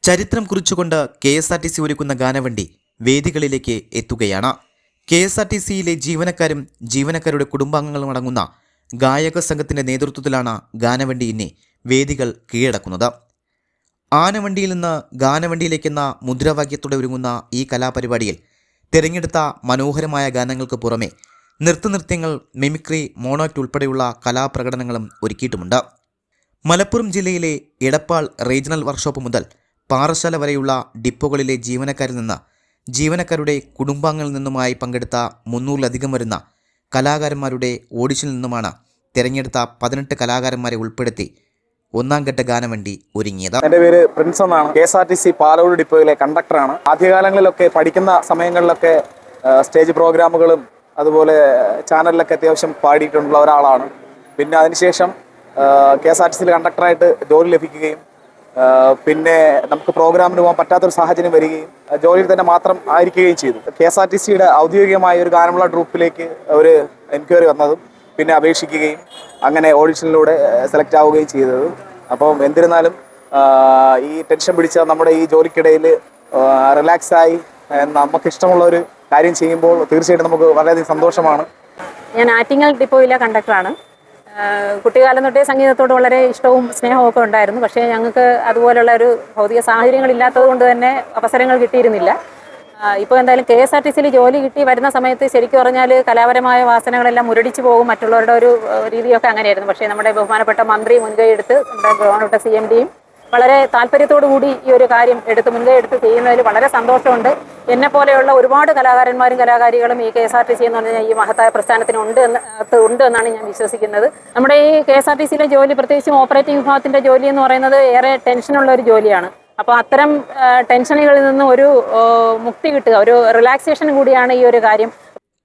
ചരിത്രം കുറിച്ചുകൊണ്ട് KSRTC ഒരുക്കുന്ന ഗാനവണ്ടി വേദികളിലേക്ക് എത്തുകയാണ്. KSRTCയിലെ ജീവനക്കാരും ജീവനക്കാരുടെ കുടുംബാംഗങ്ങളും അടങ്ങുന്ന ഗായക സംഘത്തിൻ്റെ നേതൃത്വത്തിലാണ് ഗാനവണ്ടി ഇന്ന് വേദികൾ കീഴടക്കുന്നത്. ആനവണ്ടിയിൽ നിന്ന് ഗാനവണ്ടിയിലേക്കെന്ന മുദ്രാവാക്യത്തോടെ ഒരുങ്ങുന്ന ഈ കലാപരിപാടിയിൽ തിരഞ്ഞെടുത്ത മനോഹരമായ ഗാനങ്ങൾക്ക് പുറമെ നൃത്തനൃത്യങ്ങൾ, മിമിക്രി, മോണോക്ട് ഉൾപ്പെടെയുള്ള കലാപ്രകടനങ്ങളും ഒരുക്കിയിട്ടുമുണ്ട്. മലപ്പുറം ജില്ലയിലെ എടപ്പാൾ റീജിയണൽ വർക്ക്ഷോപ്പ് മുതൽ പാറശാല വരെയുള്ള ഡിപ്പോകളിലെ ജീവനക്കാരിൽ നിന്ന് ജീവനക്കാരുടെ കുടുംബാംഗങ്ങളിൽ നിന്നുമായി പങ്കെടുത്ത 300-ലധികം വരുന്ന കലാകാരന്മാരുടെ ഓഡിഷനിൽ നിന്നുമാണ് തിരഞ്ഞെടുത്ത 18 കലാകാരന്മാരെ ഉൾപ്പെടുത്തി ഒന്നാംഘട്ട ഗാനവണ്ടി ഒരുങ്ങിയത്. എൻ്റെ പേര് പ്രിൻസ് എന്നാണ്. KSRTC പാലോട് ഡിപ്പോയിലെ കണ്ടക്ടറാണ്. ആദ്യകാലങ്ങളിലൊക്കെ പഠിക്കുന്ന സമയങ്ങളിലൊക്കെ സ്റ്റേജ് പ്രോഗ്രാമുകളും അതുപോലെ ചാനലിലൊക്കെ അത്യാവശ്യം പാടിയിട്ടുള്ള ഒരാളാണ്. പിന്നെ അതിനുശേഷം KSRTCയിൽ കണ്ടക്ടറായിട്ട് ജോലി ലഭിക്കുകയും പിന്നെ നമുക്ക് പ്രോഗ്രാമിന് പോകാൻ പറ്റാത്തൊരു സാഹചര്യം വരികയും ജോലിയിൽ തന്നെ മാത്രം ആയിരിക്കുകയും ചെയ്തു. KSRTCയുടെ ഔദ്യോഗികമായ ഒരു ഗാനമേള ട്രൂപ്പിലേക്ക് ഒരു എൻക്വയറി വന്നതും പിന്നെ അപേക്ഷിക്കുകയും അങ്ങനെ ഓഡിഷനിലൂടെ സെലക്ട് ആവുകയും ചെയ്തത്. അപ്പം എന്നിരുന്നാലും ഈ ടെൻഷൻ പിടിച്ച നമ്മുടെ ഈ ജോലിക്കിടയിൽ റിലാക്സായി നമുക്കിഷ്ടമുള്ള ഒരു കാര്യം ചെയ്യുമ്പോൾ തീർച്ചയായിട്ടും നമുക്ക് വളരെയധികം സന്തോഷമാണ്. ഞാൻ ആറ്റിങ്ങൽ ഡിപ്പോയിലെ കണ്ടക്ടറാണ്. കുട്ടിക്കാലം തൊട്ടേ സംഗീതത്തോട് വളരെ ഇഷ്ടവും സ്നേഹവും ഒക്കെ ഉണ്ടായിരുന്നു. പക്ഷേ ഞങ്ങൾക്ക് അതുപോലുള്ള ഒരു ഭൗതിക സാഹചര്യങ്ങളില്ലാത്തത് കൊണ്ട് തന്നെ അവസരങ്ങൾ കിട്ടിയിരുന്നില്ല. ഇപ്പോൾ എന്തായാലും KSRTCയിൽ ജോലി കിട്ടി വരുന്ന സമയത്ത് ശരിക്കും പറഞ്ഞാൽ കലാപരമായ വാസനകളെല്ലാം മുരടിച്ചു പോകും. മറ്റുള്ളവരുടെ ഒരു രീതിയൊക്കെ അങ്ങനെയായിരുന്നു. പക്ഷേ നമ്മുടെ ബഹുമാനപ്പെട്ട മന്ത്രി മുൻകൈ എടുത്ത് നമ്മുടെ ബഹുമാനപ്പെട്ട CMDയും വളരെ താല്പര്യത്തോടു കൂടി ഈ ഒരു കാര്യം മുൻകൈ എടുത്ത് ചെയ്യുന്നതിൽ വളരെ സന്തോഷമുണ്ട്. എന്നെപ്പോലെയുള്ള ഒരുപാട് കലാകാരന്മാരും കലാകാരികളും ഈ KSRTC എന്ന് പറഞ്ഞാൽ ഈ മഹത്തായ പ്രസ്ഥാനത്തിന് ഉണ്ട് എന്നാണ് ഞാൻ വിശ്വസിക്കുന്നത്. നമ്മുടെ ഈ KSRTCയിലെ ജോലി, പ്രത്യേകിച്ചും ഓപ്പറേറ്റിംഗ് വിഭാഗത്തിൻ്റെ ജോലി എന്ന് പറയുന്നത് ഏറെ ടെൻഷനുള്ള ഒരു ജോലിയാണ്. അപ്പോൾ അത്തരം ടെൻഷനുകളിൽ നിന്ന് ഒരു മുക്തി കിട്ടുക, ഒരു റിലാക്സേഷൻ കൂടിയാണ് ഈ ഒരു കാര്യം.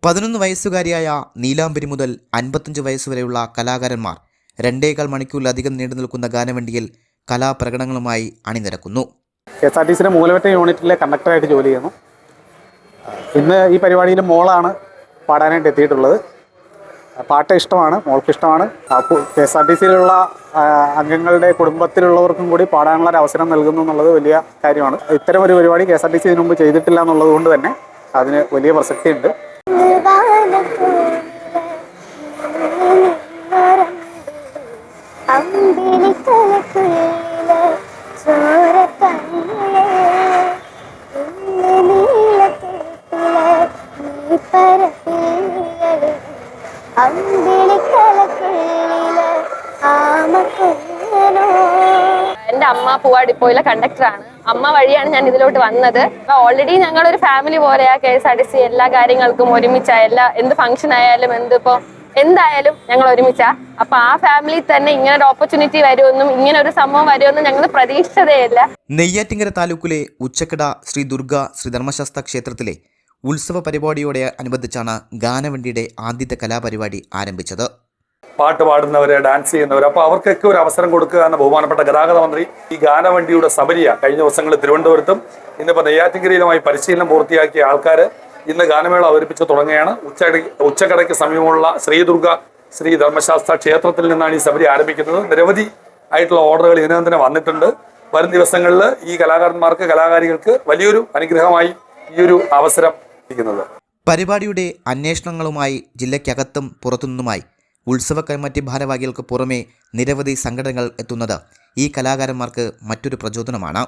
11 വയസ്സുകാരിയായ നീലാംബരി മുതൽ 55 വയസ്സുവരെയുള്ള കലാകാരന്മാർ 2.25 മണിക്കൂറിലധികം നീണ്ടു നിൽക്കുന്ന ഗാനവണ്ടിയിൽ കലാപ്രകടനങ്ങളുമായി അണിനിരക്കുന്നു. KSRTCയുടെ മൂലമറ്റ യൂണിറ്റിലെ കണ്ടക്ടറായിട്ട് ജോലി ചെയ്യുന്നു. ഇന്ന് ഈ പരിപാടിയിൽ മോളാണ് പാടാനായിട്ട് എത്തിയിട്ടുള്ളത്. പാട്ട് ഇഷ്ടമാണ്, മോൾക്ക് ഇഷ്ടമാണ്. KSRTCയിലുള്ള അംഗങ്ങളുടെ കുടുംബത്തിലുള്ളവർക്കും കൂടി പാടാനുള്ള ഒരു അവസരം നൽകുന്നു എന്നുള്ളത് വലിയ കാര്യമാണ്. ഇത്തരം ഒരു പരിപാടി KSRTC ഇതിനു മുമ്പ് ചെയ്തിട്ടില്ല എന്നുള്ളത് കൊണ്ട് തന്നെ അതിന് വലിയ പ്രസക്തിയുണ്ട്. എൻ്റെ അമ്മ പൂവാ ഡിപ്പോയിലെ കണ്ടക്ടറാണ്. അമ്മ വഴിയാണ് ഞാൻ ഇതിലോട്ട് വന്നത്. അപ്പൊ ഓൾറെഡി ഞങ്ങളൊരു ഫാമിലി പോലെയാ KSRTC. എല്ലാ കാര്യങ്ങൾക്കും ഒരുമിച്ചാ, എന്ത് ഫംഗ്ഷൻ ആയാലും എന്തായാലും ഞങ്ങൾ ഒരുമിച്ചാ. അപ്പൊ ആ ഫാമിലി തന്നെ ഇങ്ങനെ ഒരു ഓപ്പർച്യൂണിറ്റി വരുമെന്നും ഇങ്ങനെ ഒരു സംഭവം വരുമെന്നും ഞങ്ങൾ പ്രതീക്ഷിച്ചതേയില്ല. നെയ്യാറ്റിങ്കര താലൂക്കിലെ ഉച്ചക്കട ശ്രീ ദുർഗ ശ്രീ ധർമ്മശാസ്ത്ര ക്ഷേത്രത്തിലെ ഉത്സവ പരിപാടിയോടെ അനുബന്ധിച്ചാണ് ഗാനവണ്ടിയുടെ ആദ്യത്തെ കലാപരിപാടി ആരംഭിച്ചത്. പാട്ട് പാടുന്നവരെ, ഡാൻസ് ചെയ്യുന്നവർ, അപ്പോൾ അവർക്കൊക്കെ ഒരു അവസരം കൊടുക്കുക എന്ന ബഹുമാനപ്പെട്ട ഗതാഗത മന്ത്രി ഈ ഗാനവണ്ടിയുടെ സബരിയ കഴിഞ്ഞ ദിവസങ്ങളിൽ തിരുവനന്തപുരത്തും ഇന്നിപ്പോൾ നെയ്യാറ്റിൻകരയിലുമായി പരിശീലനം പൂർത്തിയാക്കിയ ആൾക്കാർ ഇന്ന് ഗാനമേള അവതരിപ്പിച്ച് തുടങ്ങുകയാണ്. ഉച്ചക്കടയ്ക്ക് സമീപമുള്ള ശ്രീ ദുർഗ ശ്രീ ധർമ്മശാസ്ത്ര ക്ഷേത്രത്തിൽ നിന്നാണ് ഈ സബരി ആരംഭിക്കുന്നത്. നിരവധി ആയിട്ടുള്ള ഓർഡറുകൾ ഇതിനകം തന്നെ വന്നിട്ടുണ്ട്. വരും ദിവസങ്ങളിൽ ഈ കലാകാരന്മാർക്ക്, കലാകാരികൾക്ക് വലിയൊരു അനുഗ്രഹമായി ഈ ഒരു അവസരം ഇരിക്കുന്നത്. പരിപാടിയുടെ അന്വേഷണങ്ങളുമായി ജില്ലയ്ക്കകത്തും പുറത്തുനിന്നുമായി ഉത്സവ കമ്മിറ്റി ഭാരവാഹികൾക്ക് പുറമെ നിരവധി സംഘടനകൾ എത്തുന്നത് ഈ കലാകാരന്മാർക്ക് മറ്റൊരു പ്രചോദനമാണ്.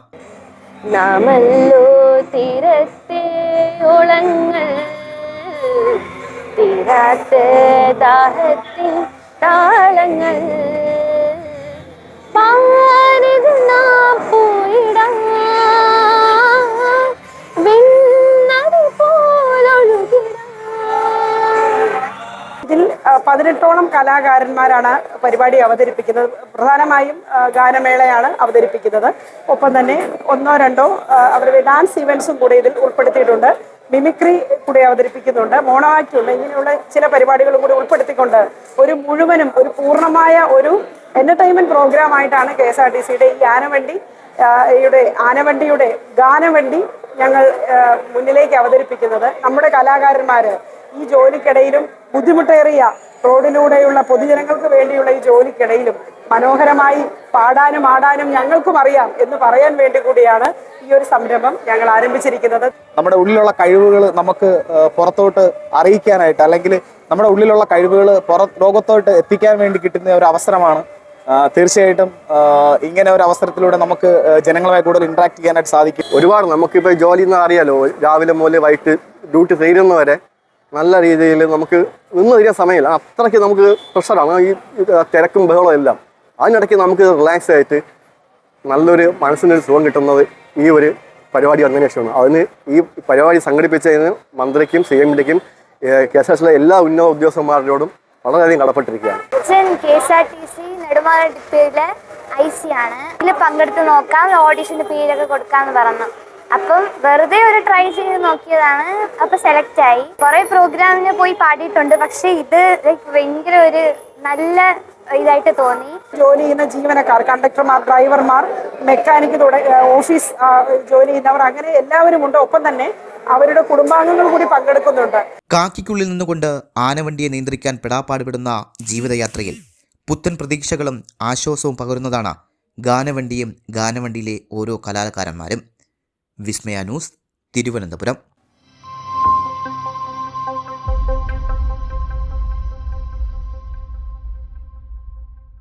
ഇതിൽ 18ഓളം കലാകാരന്മാരാണ് പരിപാടി അവതരിപ്പിക്കുന്നത്. പ്രധാനമായും ഗാനമേളയാണ് അവതരിപ്പിക്കുന്നത്. ഒപ്പം തന്നെ 1-2 അവരുടെ ഡാൻസ് ഇവൻസും കൂടി ഇതിൽ ഉൾപ്പെടുത്തിയിട്ടുണ്ട്. മിമിക്രി കൂടി അവതരിപ്പിക്കുന്നുണ്ട്, മോണോ ആക്ട് ഉണ്ട്. ഇങ്ങനെയുള്ള ചില പരിപാടികളും കൂടി ഉൾപ്പെടുത്തിക്കൊണ്ട് ഒരു പൂർണ്ണമായ ഒരു എന്റർടൈൻമെന്റ് പ്രോഗ്രാമായിട്ടാണ് KSRTCയുടെ ഈ ആനവണ്ടിയുടെ ഗാനവണ്ടി ഞങ്ങൾ മുന്നിലേക്ക് അവതരിപ്പിക്കുന്നത്. നമ്മുടെ കലാകാരന്മാർ ഈ ജോലിക്കിടയിലും ബുദ്ധിമുട്ടേറിയ റോഡിലൂടെയുള്ള പൊതുജനങ്ങൾക്ക് വേണ്ടിയുള്ള ഈ ജോലിക്കിടയിലും മനോഹരമായി പാടാനും ആടാനും ഞങ്ങൾക്കും അറിയാം എന്ന് പറയാൻ വേണ്ടി കൂടിയാണ് ഈ ഒരു സംരംഭം ഞങ്ങൾ ആരംഭിച്ചിരിക്കുന്നത്. നമ്മുടെ ഉള്ളിലുള്ള കഴിവുകൾ നമുക്ക് പുറത്തോട്ട് അറിയിക്കാനായിട്ട്, അല്ലെങ്കിൽ നമ്മുടെ ഉള്ളിലുള്ള കഴിവുകൾ ലോകത്തോട്ട് എത്തിക്കാൻ വേണ്ടി കിട്ടുന്ന ഒരു അവസരമാണ്. തീർച്ചയായിട്ടും ഇങ്ങനെ ഒരു അവസരത്തിലൂടെ നമുക്ക് ജനങ്ങളുമായി കൂടുതൽ ഇന്ററാക്ട് ചെയ്യാനായിട്ട് സാധിക്കും. ഒരുപാട് നമുക്കിപ്പോൾ ജോലി എന്ന് അറിയാലോ, രാവിലെ മുതൽ വൈകിട്ട് ഡ്യൂട്ടി തീരുന്നവരെ നല്ല രീതിയിൽ നമുക്ക് നിന്ന് തീരാൻ സമയമില്ല. അത്രയ്ക്ക് നമുക്ക് പ്രഷറാണ് ഈ തിരക്കും ബഹളവും എല്ലാം. അതിനിടയ്ക്ക് നമുക്ക് റിലാക്സ് ആയിട്ട് നല്ലൊരു മനസ്സിനൊരു സുഖം കിട്ടുന്നത് ഈ ഒരു പരിപാടി വന്നതിന് ശേഷമാണ്. അതിന് ഈ പരിപാടി സംഘടിപ്പിച്ചതിന് മന്ത്രിക്കും CMDക്കും KSRTCയിലെ എല്ലാ ഉന്നത ഉദ്യോഗസ്ഥന്മാരോടും വളരെയധികം കടപ്പെട്ടിരിക്കുകയാണ്. KSRTC നെടുമാറ ഡിപ്പോയിലെ IC ആണ്. ഇതിൽ പങ്കെടുത്ത് നോക്കാം, ഓഡിഷന് പേരൊക്കെ കൊടുക്കാന്ന് പറഞ്ഞു. അപ്പം വെറുതെ ഒരു ട്രൈ ചെയ്ത് നോക്കിയതാണ്. അപ്പം സെലക്ട് ആയി. കുറെ പ്രോഗ്രാമിന് പോയി പാടിയിട്ടുണ്ട്. പക്ഷെ ഇത് ഭയങ്കര ഒരു നല്ല ഇതായിട്ട് തോന്നി. ജോലി ചെയ്യുന്ന ജീവനക്കാർ, കണ്ടക്ടർമാർ, ഡ്രൈവർമാർ, മെക്കാനിക്, ഓഫീസ് ജോലി ചെയ്യുന്നവർ, അങ്ങനെ എല്ലാവരും ഉണ്ട്. ഒപ്പം തന്നെ അവരുടെ കുടുംബാംഗങ്ങൾ കൂടി പങ്കെടുക്കുന്നുണ്ട്. കാക്കിക്കുള്ളിൽ നിന്നുകൊണ്ട് ആനവണ്ടിയെ നിയന്ത്രിക്കാൻ പെടാപ്പാടുപെടുന്ന ജീവിതയാത്രയിൽ പുത്തൻ പ്രതീക്ഷകളും ആശ്വാസവും പകരുന്നതാണ് ഗാനവണ്ടിയും ഗാനവണ്ടിയിലെ ഓരോ കലാകാരന്മാരും. വിസ്മയ ന്യൂസ്, തിരുവനന്തപുരം.